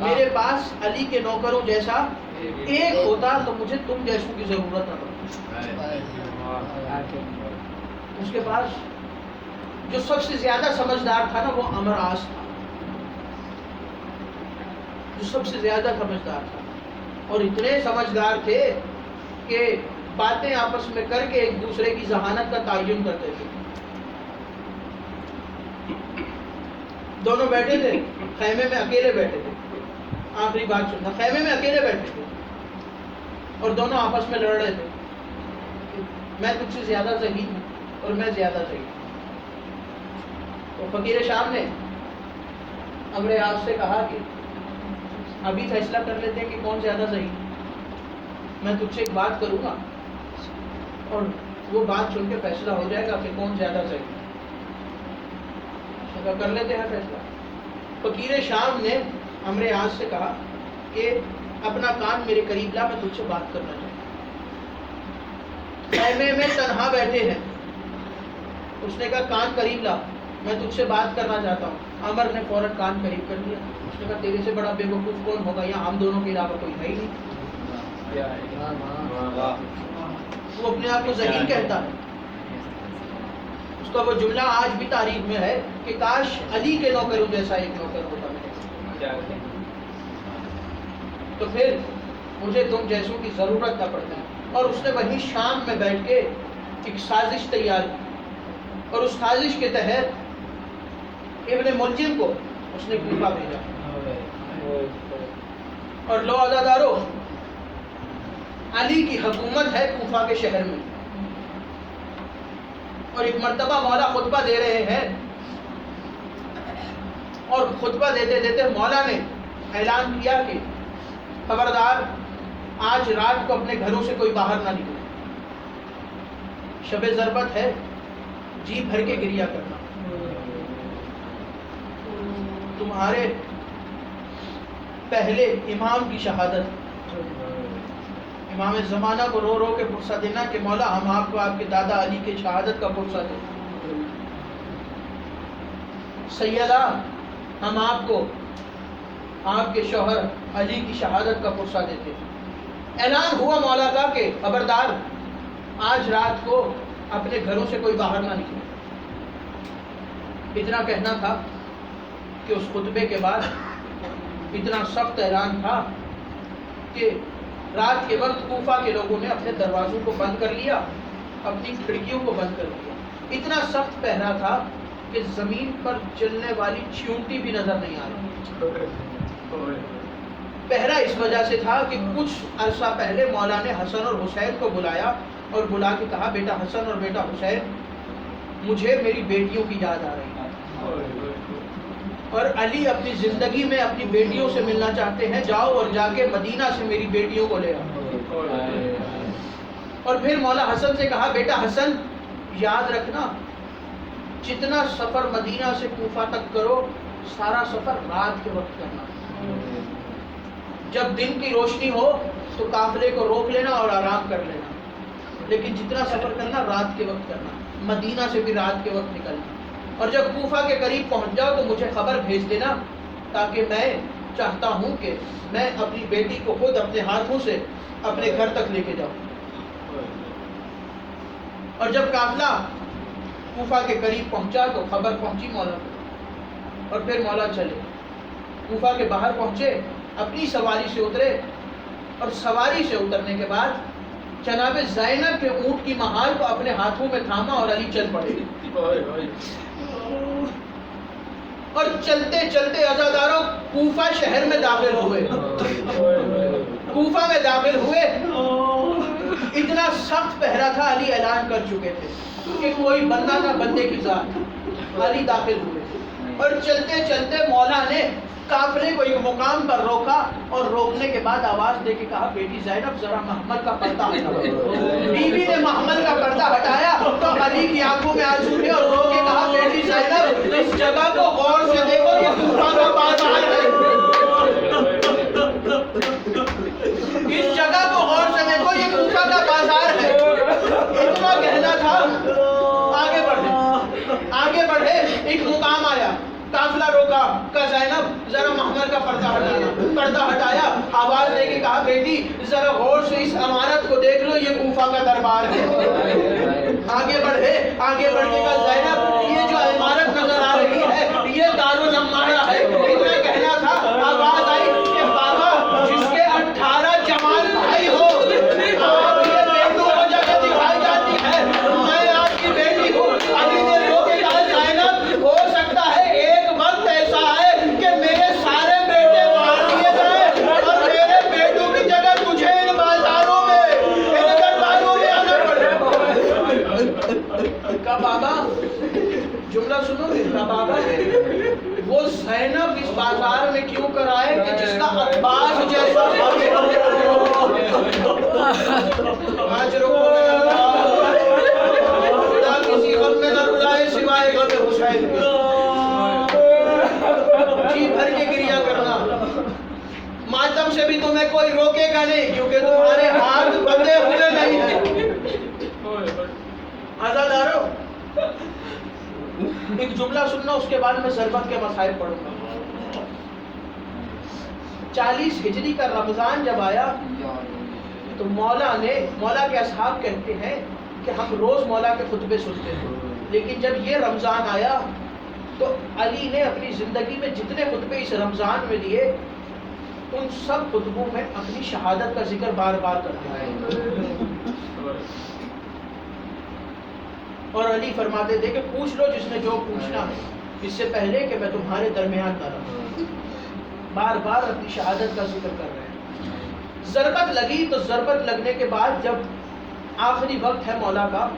A: میرے پاس علی کے نوکروں جیسا ایک ہوتا تو مجھے تم جیسوں کی ضرورت نہ پڑتی۔ اس کے پاس جو سب سے زیادہ سمجھدار تھا نا وہ عمر آس تھا، جو سب سے زیادہ سمجھدار تھا، اور اتنے سمجھدار تھے کہ باتیں آپس میں کر کے ایک دوسرے کی ذہانت کا تعین کرتے تھے۔ دونوں بیٹھے تھے خیمے میں، اکیلے بیٹھے تھے، آخری بات سننا، خیمے میں اکیلے بیٹھے تھے اور دونوں آپس میں لڑ رہے تھے، میں تجھ سے زیادہ ذہین ہوں اور میں زیادہ ذہین ہوں۔ تو فقیر شام نے امر عاص سے کہا کہ ابھی فیصلہ کر لیتے ہیں کہ کون زیادہ ذہین، میں تجھ سے ایک بات کروں گا اور وہ بات سن کے فیصلہ ہو جائے گا کہ کون زیادہ ذہین۔ کر لیتے ہیں فیصلہ۔ فقیر شام نے امر عاص سے کہا کہ اپنا کان میرے قریب لا، میں تجھ سے بات کرنا چاہتا ہوں۔ خیمے میں تنہا بیٹھے ہیں، اس نے کہا کان قریب لا، میں تجھ سے بات کرنا چاہتا ہوں۔ عمر نے فوراً کان قریب کر دیا، اس نے کہا تیرے سے بڑا بے وقوف کون ہوگا، یہاں ہم دونوں کے علاوہ کوئی ہے ہی نہیں۔ وہ اپنے آپ کو ذہین کہتا ہے، اس کا وہ جملہ آج بھی تاریخ میں ہے کہ کاش علی کے نوکروں جیسا ایک نوکر ہوتا میرے، تو پھر مجھے تم جیسوں کی ضرورت نہ پڑتی۔ اور اس نے وہیں شام میں بیٹھ کے ایک سازش تیار کی، اور اس سازش کے تحت ابن ملجم کو اس نے کوفہ بھیجا، اور لو عزادارو علی کی حکومت ہے کوفہ کے شہر میں، اور ایک مرتبہ مولا خطبہ دے رہے ہیں، اور خطبہ دیتے دیتے مولا نے اعلان کیا کہ خبردار، آج رات کو اپنے گھروں سے کوئی باہر نہ نکلے، شب ضربت ہے، جی بھر کے گریا کرنا، تمہارے پہلے امام کی شہادت، امام زمانہ کو رو رو کے پرسہ دینا کہ مولا ہم آپ کو آپ کے دادا علی کے شہادت کا پرسہ دیں، سیدہ ہم آپ کو آپ کے شوہر علی کی شہادت کا پرسہ دیتے ہیں۔ اعلان ہوا مولا کا کہ خبردار، آج رات کو اپنے گھروں سے کوئی باہر نہ نکلے۔ اتنا کہنا تھا کہ اس خطبے کے بعد اتنا سخت اعلان تھا کہ رات کے وقت کوفہ کے لوگوں نے اپنے دروازوں کو بند کر لیا، اپنی کھڑکیوں کو بند کر لیا۔ اتنا سخت پہرا تھا کہ زمین پر چلنے والی چیونٹی بھی نظر نہیں آ رہی۔ پہرا اس وجہ سے تھا کہ کچھ عرصہ پہلے مولا نے حسن اور حسین کو بلایا اور بلا کے کہا، بیٹا حسن اور بیٹا حسین، مجھے میری بیٹیوں کی یاد آ رہی ہے، اور علی اپنی زندگی میں اپنی بیٹیوں سے ملنا چاہتے ہیں، جاؤ اور جا کے مدینہ سے میری بیٹیوں کو لے آؤ۔ اور پھر مولا حسن سے کہا، بیٹا حسن، یاد رکھنا جتنا سفر مدینہ سے کوفہ تک کرو، سارا سفر رات کے وقت کرنا، جب دن کی روشنی ہو تو قافلے کو روک لینا اور آرام کر لینا، لیکن جتنا سفر کرنا رات کے وقت کرنا، مدینہ سے بھی رات کے وقت نکلنا، اور جب کوفہ کے قریب پہنچ جاؤ تو مجھے خبر بھیج دینا، تاکہ میں چاہتا ہوں کہ میں اپنی بیٹی کو خود اپنے ہاتھوں سے اپنے گھر تک لے کے جاؤں۔ اور جب قافلہ کوفہ کے قریب پہنچا تو خبر پہنچی مولا کو، اور پھر مولا چلے، کوفہ کے باہر پہنچے، اپنی سواری سے اترے، اور سواری سے اترنے کے بعد جناب زینب کے اونٹ کی مہار کو اپنے ہاتھوں میں تھاما اور علی چل پڑے، اور چلتے چلتے عزاداروں کوفہ شہر میں داخل ہوئے۔ کوفہ میں داخل ہوئے، اتنا سخت پہرا تھا، علی اعلان کر چکے تھے کہ کوئی بندہ نہ بندے کی ذات۔ علی داخل ہوئے اور چلتے چلتے مولا نے قافلے کو ایک مقام پر روکا، اور روکنے کے بعد آواز دے کے کہا، بیٹی زینب ذرا محمل کا پردہ ہٹاؤ۔ بیوی نے محمل کا پردہ ہٹایا تو علی کی آنکھوں میں آنسو تھے، اور رو کے کہا، بیٹی زینب اس جگہ کو غور سے دیکھو، یہ کوفہ کا بازار ہے، اس جگہ کو غور سے دیکھو، یہ کوفہ کا بازار ہے۔ اتنا کہنا تھا، آگے بڑھے، ایک مقام آیا، قافلہ روکا، کہا زینب ذرا محمل کا پردہ ہٹانا، پردہ ہٹایا، آواز دے کے کہا، بیٹی ذرا غور سے اس عمارت کو دیکھ لو، یہ کوفہ کا دربار ہے۔ آگے بڑھے، آگے بڑھ کے کہا، زینب یہ جو عمارت نظر آ رہی ہے یہ دارالعمارہ ہے۔ اتنا کہنا تھا، آواز آئی کہ بابا جس کے 18 جمال بھائی ہو، آپ یہ بیٹوں کو جگہ دکھائی جاتی ہے، میں آپ کی بیٹی ہوں۔ علی نے رو کے کہا، زینب ہو سکتا ہے ایک وقت ایسا ہے کہ میرے سارے بیٹے مار دیے جائیں اور میرے بیٹوں کی جگہ تجھے ان بازاروں میں، ان درباروں میں آنا پڑے۔ کہا بابا، جملہ سنو گے، کہا بابا وہ زینب اس بازار میں کیوں کر آئے کہ جس کا عباس جیسا آج رکو خدا کسی غم میں نہ رلائے سوائے غم حسین کے، جی بھر کے گریا کرنا، ماتم سے بھی تمہیں کوئی روکے گا نہیں، کیونکہ تمہارے ہاتھ بندھے ہوئے نہیں ہیں۔ عزادارو ایک جملہ سننا، اس کے بعد میں ضربت کے مسائل پڑھوں گا۔ 40 ہجری کا رمضان جب آیا تو مولا کے اصحاب کہتے ہیں کہ ہم روز مولا کے خطبے سنتے ہیں، لیکن جب یہ رمضان آیا تو علی نے اپنی زندگی میں جتنے خطبے اس رمضان میں دیے، ان سب خطبوں میں اپنی شہادت کا ذکر بار بار کرتے ہیں، اور علی فرماتے تھے کہ پوچھ لو جس نے جو پوچھنا ہے، اس سے پہلے کہ میں تمہارے درمیان نہ رہوں۔ بار بار اپنی شہادت کا ذکر کر رہے ہیں۔ ضربت لگی تو ضربت لگنے کے بعد جب آخری وقت ہے مولا کا،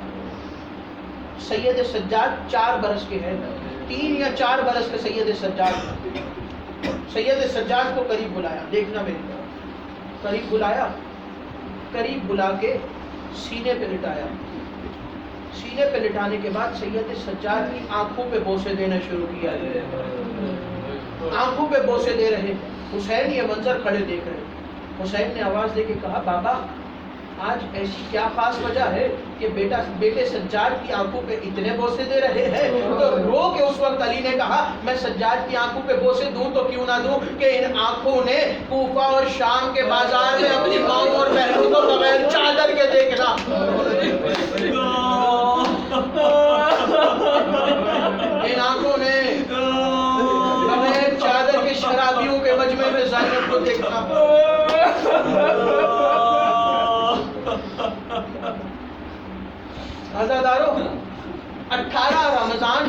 A: سید سجاد 4 برس کے ہیں، 3 یا 4 برس کے سید سجاد. سید سجاد کو قریب بلایا، دیکھنا میری طرف، قریب بلایا، قریب بلا کے سینے پہ لٹایا. سینے پہ لٹانے کے بعد سید سجاد کی آنکھوں پہ بوسے دینا شروع کیا. آنکھوں پہ بوسے دے رہے. حسین یہ منظر کھڑے دیکھ رہے. حسین نے آواز دے کے کہا بابا آج ایسی کیا خاص وجہ ہے کہ بیٹے سجاد کی آنکھوں پہ اتنے بوسے دے رہے ہیں؟ تو رو کے اس وقت علی نے کہا میں سجاد کی آنکھوں پہ بوسے دوں تو کیوں نہ دوں کہ ان آنکھوں نے کوفہ اور شام کے بازار میں اپنی ماؤں اور بہنوں کو بغیر چادر کے دیکھنا. ان آنکھوں نے بغیر چادر کے شرابیوں کے مجمع میں زینب کو دیکھنا. عزادارو 18 رمضان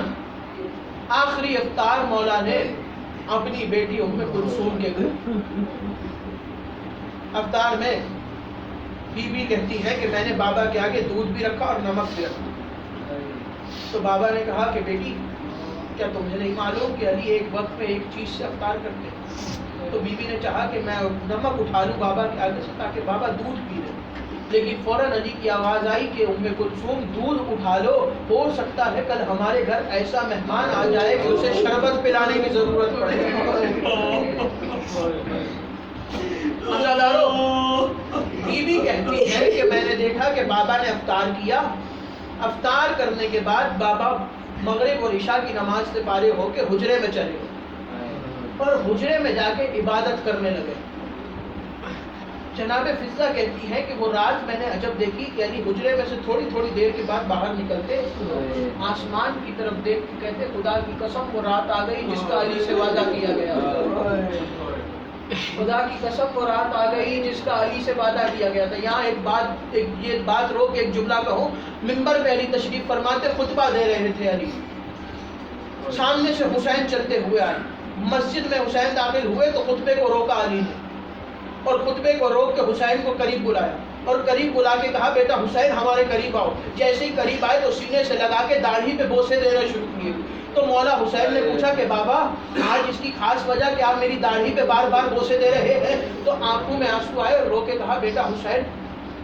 A: آخری افطار مولا نے اپنی بیٹی ام کلثوم کے گھر. افطار میں بی بی کہتی ہے کہ میں نے بابا کے آگے دودھ بھی رکھا اور نمک بھی رکھا. تو بابا نے کہا کہ بیٹی کیا تمہیں نہیں معلوم کہ علی ایک وقت میں ایک چیز سے افطار کرتے ہیں؟ تو بی بی نے چاہا کہ میں نمک اٹھا لوں بابا کے آگے سے تاکہ بابا دودھ پی لیں. لیکن فوراً علی کی آواز آئی کہ ام کلثوم دودھ اٹھا لو، ہو سکتا ہے کل ہمارے گھر ایسا مہمان آ جائے کہ اسے شربت پلانے کی ضرورت پڑے. بی بی کہتی ہے کہ میں نے دیکھا کہ بابا نے افطار کیا. افطار کرنے کے بعد بابا مغرب اور عشاء کی نماز سے فارغ ہو کے حجرے میں چلے گئے اور حجرے میں جا کے عبادت کرنے لگے. جناب فضہ کہتی ہے کہ وہ رات میں نے عجب دیکھی کہ علی حجرے میں سے تھوڑی تھوڑی دیر کے بعد باہر نکلتے، آسمان کی طرف دیکھ کے کہتے خدا کی قسم وہ رات آ گئی جس کا علی سے وعدہ کیا گیا. خدا کی قسم وہ رات آ گئی جس کا علی سے وعدہ کیا گیا تھا. یہاں یہ بات رو کے ایک جملہ کہوں. منبر پہ علی تشریف فرماتے، خطبہ دے رہے تھے علی. سامنے سے حسین چلتے ہوئے آئے. مسجد میں حسین داخل ہوئے تو خطبے کو روکا علی نے اور خطبے کو روک کے حسین کو قریب بلایا اور قریب بلا کے کہا بیٹا حسین ہمارے قریب آؤ. جیسے ہی قریب آئے تو سینے سے لگا کے داڑھی پہ بوسے دینا شروع کیے. تو مولا حسین نے پوچھا کہ بابا آج اس کی خاص وجہ کہ آپ میری داڑھی پہ بار بار بوسے دے رہے ہیں؟ تو آنکھوں میں آنسو آئے اور رو کے کہا بیٹا حسین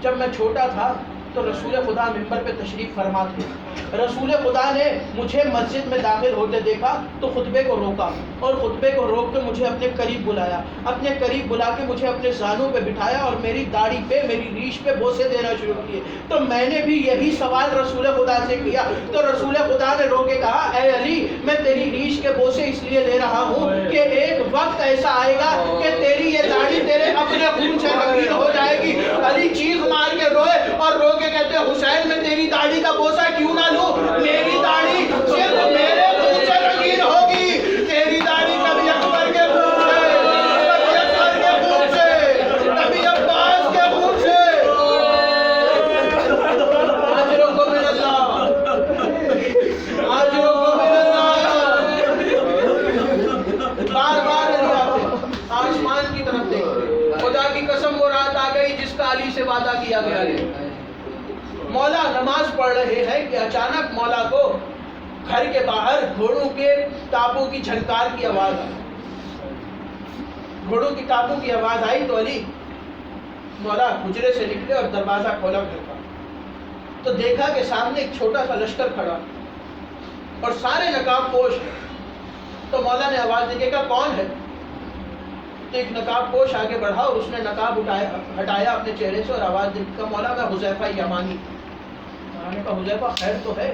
A: جب میں چھوٹا تھا تو رسول خدا منبر پہ تشریف فرما تھے. رسول خدا نے مجھے مسجد میں داخل ہوتے دیکھا تو خطبے کو روکا اور خطبے کو روک کے مجھے اپنے قریب بلایا. اپنے قریب بلا کے مجھے اپنے زانوں پہ بٹھایا اور میری داڑھی پہ میری ریش پہ بوسے دینا شروع کیے. تو میں نے بھی یہی سوال رسول خدا سے کیا تو رسول خدا نے رو کے کہا اے علی میں تیری ریش کے بوسے اس لیے لے رہا ہوں کہ ایک وقت ایسا آئے گا کہ تیری یہ داڑھی تیرے اپنے خون سے رنگین ہو جائے گی. علی چیخ مار کے روئے اور رو کے کہتے حسین میں تیری داڑھی کا بوسہ کیوں نہ لوں؟ میری داڑھی صرف میرے خون سے رنگین ہوگی. تیری داڑھی کبھی اکبر کے خون سے، کبھی اکبر کے خون سے، کبھی عباس کے خون سے. آجرکم من اللہ، آجرکم من اللہ. بار بار علی آتے آسمان کی طرف دیکھتے. خدا کی قسم وہ رات آ گئی جس کا علی سے وعدہ کیا گیا ہے. مولا نماز پڑھ رہے ہیں کہ اچانک مولا کو گھر کے باہر گھوڑوں کے ٹاپوں کی جھنکار کی آواز آئی. گھوڑوں کی ٹاپوں کی آواز آئی تو علی مولا حجرے سے نکلے اور دروازہ کھولا گھر کا تو دیکھا کہ سامنے ایک چھوٹا سا لشکر کھڑا اور سارے نقاب پوش ہیں. تو مولا نے آواز دے کے کہا کون ہے؟ تو ایک نقاب پوش آگے بڑھا اور اس نے نقاب ہٹایا اپنے چہرے سے اور آواز دے کے کہا مولا میں حذیفہ یمانی. مولا نے کہا حذیفہ خیر تو ہے،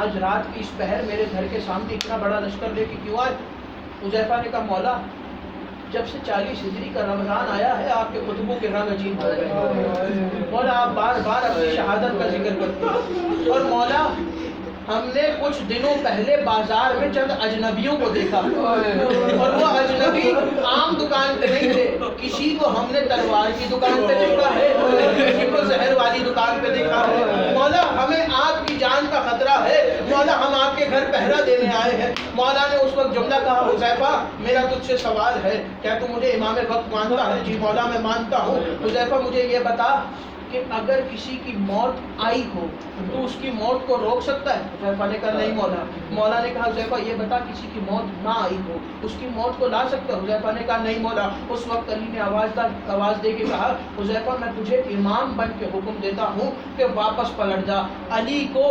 A: آج رات کی اس پہر میرے گھر کے سامنے اتنا بڑا لشکر لے کے کیوں آئے؟ حذیفہ نے کہا مولا جب سے 40 ہجری کا رمضان آیا ہے آپ کے خطبوں کے رنگ عجیب ہو گئے. مولا آپ بار بار اپنی شہادت کا ذکر کرتے ہیں. اور مولا ہم نے کچھ دنوں پہلے بازار میں چند اجنبیوں کو دیکھا اور وہ اجنبی عام دکان پہ نہیں تھے. کسی کو ہم نے تلوار کی دکان پہ دیکھا ہے، کسی کو زہر والی دکان پہ دیکھا ہے. مولا ہمیں آپ کی جان کا خطرہ ہے، مولا ہم آپ کے گھر پہرا دینے آئے ہیں. مولا نے اس وقت جملہ کہا حذیفہ میرا تجھ سے سوال ہے، کیا تو مجھے امام وقت مانتا ہے؟ جی مولا میں مانتا ہوں. حذیفہ مجھے یہ بتا کہ اگر کسی کی موت آئی ہو تو اس کی موت کو روک سکتا ہے؟ حذیفہ نے کہا نہیں مولا. مولا نے کہا حذیفہ یہ بتا کسی کی موت نہ آئی ہو اس کی موت کو لا سکتا ہے؟ حذیفہ نے کہا نہیں مولا. اس وقت علی نے آواز دے کے کہا حذیفہ میں تجھے امام بن کے حکم دیتا ہوں کہ واپس پلٹ جا. علی کو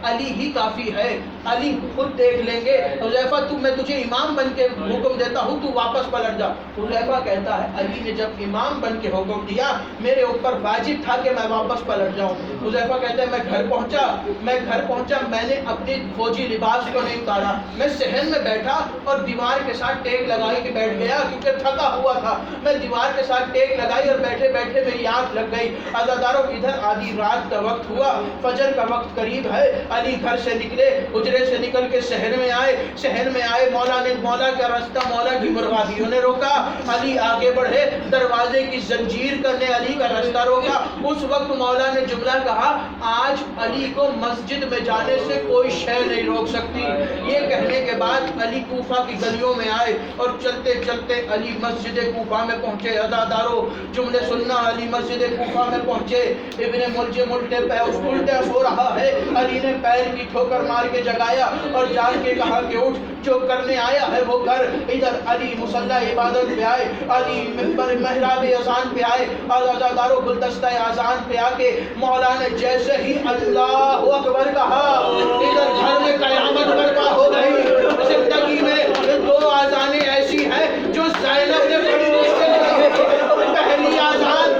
A: علی ہی کافی ہے, علی خود دیکھ لیں گے. حذیفہ میں تجھے امام بن کے حکم دیتا ہوں تو واپس پلٹ جا. حذیفہ کہتا ہے علی نے جب امام بن کے حکم دیا میرے اوپر واجب تھا کہ میں واپس پلٹ جاؤں. حذیفہ کہتا ہے میں گھر پہنچا میں نے اپنی فوجی لباس کو نہیں اتارا, میں صحن میں بیٹھا اور دیوار کے ساتھ ٹیک لگائی کے بیٹھ گیا کیونکہ تھکا ہوا تھا. میں دیوار کے ساتھ ٹیک لگائی اور بیٹھے بیٹھے میری آنکھ لگ گئی. عزاداروں ادھر آدھی رات کا وقت ہوا, فجر کا وقت قریب ہے. علی گھر سے نکلے, حجرے سے نکل کے شہر میں آئے. مولا کا راستہ مولا کی مرغابیوں نے روکا. علی آگے بڑھے, دروازے کی زنجیر کرنے علی کا راستہ روکا. اس وقت مولا نے جملہ کہا آج علی کو مسجد میں جانے سے کوئی شے نہیں روک سکتی. یہ کہنے کے بعد علی کوفہ کی گلیوں میں آئے اور چلتے چلتے علی مسجد کوفہ میں پہنچے. عزاداروں جملے سننا, علی مسجد کوفہ میں پہنچے. ابن ملجم الٹا سو رہا ہے. علی نے پیر کی ٹھوکر مار کے جگایا اور جان کے کہا کہ اٹھ, جو کرنے آیا ہے وہ کر. ادھر علی مصلی عبادت پہ آئے, علی منبر محراب اذان پہ آئے. عزاداروں گلدستہ اذان پہ آ کے مولا نے جیسے ہی اللہ اکبر کہا ادھر گھر میں قیامت برپا ہو گئی. زندگی میں دو اذانیں ایسی ہیں جو زینب نے پڑھی پہلی اذان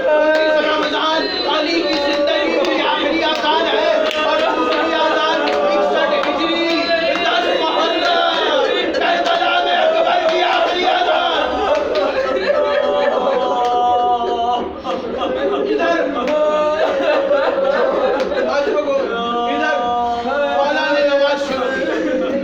A: رمضان علی کی زندگی کی آخری اذان ہے اور دوسری اذان 61 ہجری 10 محرم کربلا میں اکبر کی آخری اذان. ادھر مولا نے نماز شروع کی.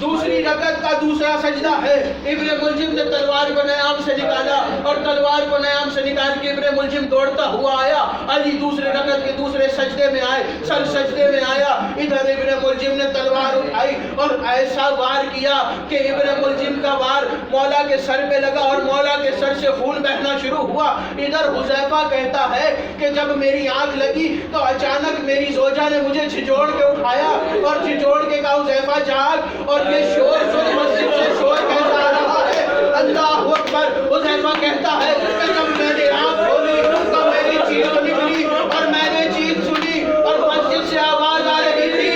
A: دوسری رکعت کا دوسرا سجدہ ہے. ابن ملجم نے تلوار کو نیام سے نکالا اور تلوار کو نیام سے نکال کے ابن ملجم دوڑتا ہوا آیا. علی دوسرے رکعت کے دوسرے سجدے میں آئے, سر سجدے میں آیا. ادھر ابن ملجم نے تلوار اٹھائی اور ایسا وار کیا کہ ابن ملجم کا وار مولا کے سر پہ لگا اور مولا کے سر سے خون بہنا شروع ہوا. ادھر حذیفہ کہتا ہے کہ جب میری آنکھ لگی تو اچانک میری زوجہ نے مجھے جھجوڑ کے اٹھایا اور جھجوڑ کے کہا حذیفہ جاگ, اور یہ شور سن مسجد سے شور کیسا آ رہا ہے. اللہ اکبر. حذیفہ کہتا ہے کہ جب میں نے آنکھ کھولی تو میری چیخ نکلی اور میں نے چیخ سنی اور مسجد سے آواز آ رہی تھی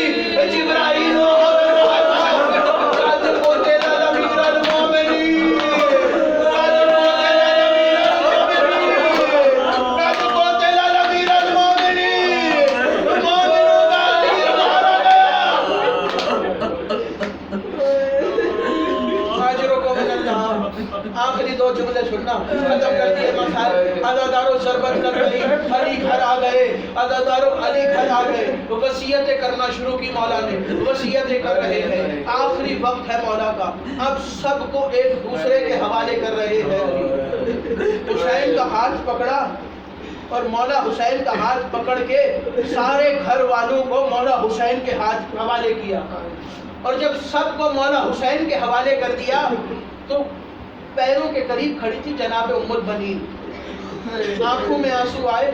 A: جبرائیل آخری دو جملے سننا ختم کر دیے مسائل. عزاداروں ضربت لگ گئی, علی گھر آ گئے. عزاداروں علی گھر آ گئے, وصیتیں کرنا شروع کی. مولا نے وصیتیں کر رہے ہیں, آخری وقت ہے مولا کا. اب سب کو ایک دوسرے کے حوالے کر رہے ہیں. حسین کا ہاتھ پکڑا اور مولا حسین کا ہاتھ پکڑ کے سارے گھر والوں کو مولا حسین کے ہاتھ حوالے کیا. اور جب سب کو مولا حسین کے حوالے کر دیا تو پیروں کے قریب کھڑی تھی جناب ام البنین. آنکھوں میں آنسو آئے,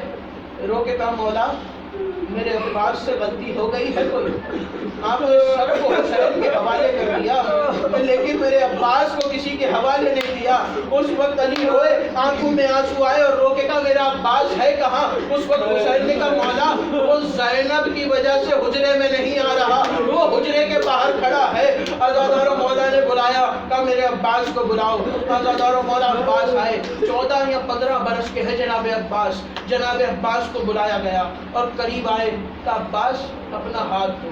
A: رو کے کہا مولا میرے عباس سے غلطی ہو گئی ہے کوئی. آپ نے سب کو حسین کے حوالے کر دیا لیکن میرے عباس کو کسی کے حوالے نہیں دیا. اس وقت علی روئے, آنکھوں میں آنسو آئے اور رو کے کہا میرا عباس ہے کہاں. اس وقت حسین نے کہا مولا وہ زینب کی وجہ سے حجرے میں نہیں آ رہا, وہ حجرے کے باہر کھڑا ہے. عزاداروں مولا نے بلایا, کہا میرے عباس کو بلاؤ. عزاداروں مولا عباس آئے, 14 یا 15 برس کے ہے جناب عباس. جناب عباس کو بلایا گیا اور قریب آئے. کہا عباس اپنا ہاتھ دو.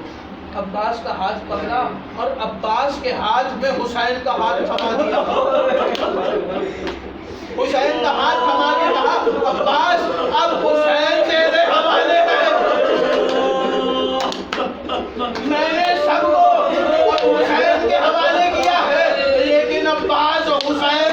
A: عباس کا ہاتھ پکڑا اور عباس کے ہاتھ میں حسین کا ہاتھ تھما دیا. حسین کا ہاتھ تھما کے کہا عباس اب حسین تیرے حوالے ہے. میں نے سب کو حسین کے حوالے کیا ہے لیکن عباس اور حسین